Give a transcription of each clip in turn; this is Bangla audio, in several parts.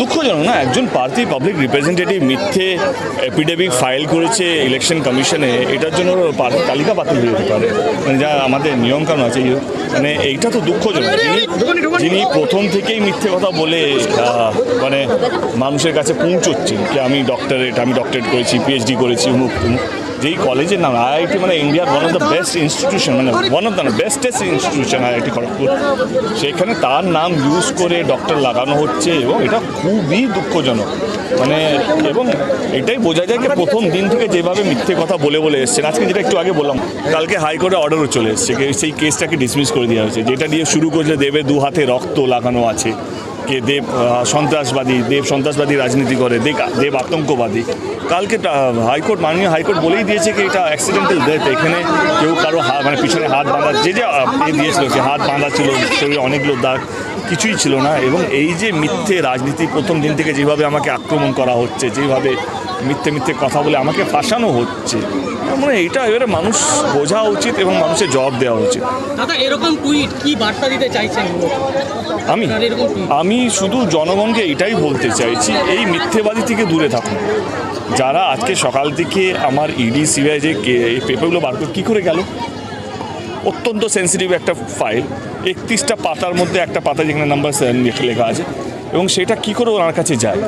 দুঃখজনক না, একজন প্রার্থী পাবলিক রিপ্রেজেন্টেটিভ মিথ্যে এপিডেমিক ফাইল করেছে ইলেকশন কমিশনে, এটার জন্য তালিকা বাতিল হয়ে যেতে পারে, মানে যা আমাদের নিয়মকানুন আছে। মানে এইটা তো দুঃখজনক। যিনি প্রথম থেকেই মিথ্যে কথা বলে মানে মানুষের কাছে পৌঁছচ্ছেন যে আমি ডক্টরেট করেছি, পিএইচডি করেছি, অমুক তমুক, যেই কলেজের নাম আইআইটি, মানে ইন্ডিয়ার one of the best institution, মানে one of the bestest institution IIT Kharagpur, সেখানে তার নাম ইউজ করে ডক্টর লাগানো হচ্ছে এবং এটা খুবই দুঃখজনক। মানে এবং এটাই বোঝা যায় যে প্রথম দিন থেকে যেভাবে মিথ্যে কথা বলে এসছেন, আজকে যেটা একটু আগে বললাম, কালকে হাইকোর্টে অর্ডারও চলে এসছে, সেই কেসটাকে ডিসমিস করে দেওয়া হয়েছে, যেটা দিয়ে শুরু করেছে দেবের 2 হাতে রক্ত লাগানো আছে, কে দেব সন্ত্রাসবাদী রাজনীতি করে, দেব আতঙ্কবাদী। কালকে মাননীয় হাইকোর্ট বলেই দিয়েছে কি এটা অ্যাক্সিডেন্টাল ডেথ, এখানে কেউ কারো মানে পিছনে হাত বাঁধা যে দিয়েছিল, সে হাত বাঁধা ছিল, শরীরে অনেকগুলো দাগ, কিছুই ছিল না। এবং এই যে মিথ্যে রাজনীতি প্রথম দিন থেকে যেভাবে আমাকে আক্রমণ করা হচ্ছে, যেভাবে মিথ্যে কথা বলে আমাকে ফাঁসানো হচ্ছে, মানে এইটা এবারে মানুষ বোঝা উচিত এবং মানুষের জবাব দেওয়া উচিত। দাদা, এরকম টুইট কি বার্তা দিতে চাইছেন? আমি শুধু জনগণকে এটাই বলতে চাইছি, এই মিথ্যেবাদী থেকে দূরে থাকুন। যারা আজকে সকাল থেকে আমার ইডি সিবিআই যে এই পেপারগুলো বার করে কী করে গেল, অত্যন্ত সেন্সিটিভ একটা ফাইল, 31টা পাতার মধ্যে একটা পাতা যেখানে নাম্বার 7 লেখা আছে, এবং সেটা কী করে ওনার কাছে যায়,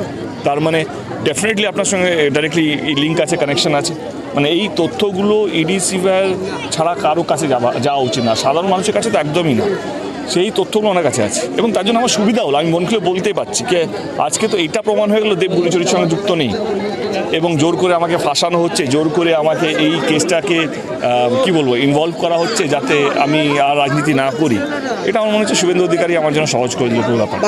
তার মানে ডেফিনেটলি আপনার সঙ্গে ডাইরেক্টলি লিঙ্ক আছে, কানেকশন আছে। মানে এই তথ্যগুলো ইডি সিবিআই ছাড়া কারো কাছে যাওয়া উচিত না, সাধারণ মানুষের কাছে তো একদমই না। সেই তথ্যগুলো ওনার কাছে আছে এবং তার জন্য আমার সুবিধা হলো, আমি মন খুলে বলতেই পারছি যে আজকে তো এইটা প্রমাণ হয়ে গেলো দেব গুলিচুরির সঙ্গে যুক্ত নেই এবং জোর করে আমাকে ফাঁসানো হচ্ছে, জোর করে আমাকে এই কেসটাকে কি বলবো ইনভলভ করা হচ্ছে যাতে আমি আর রাজনীতি না করি। এটা আমার মনে হচ্ছে শুভেন্দু অধিকারী আমার জন্য সহজ করে দিল পুরো ব্যাপার।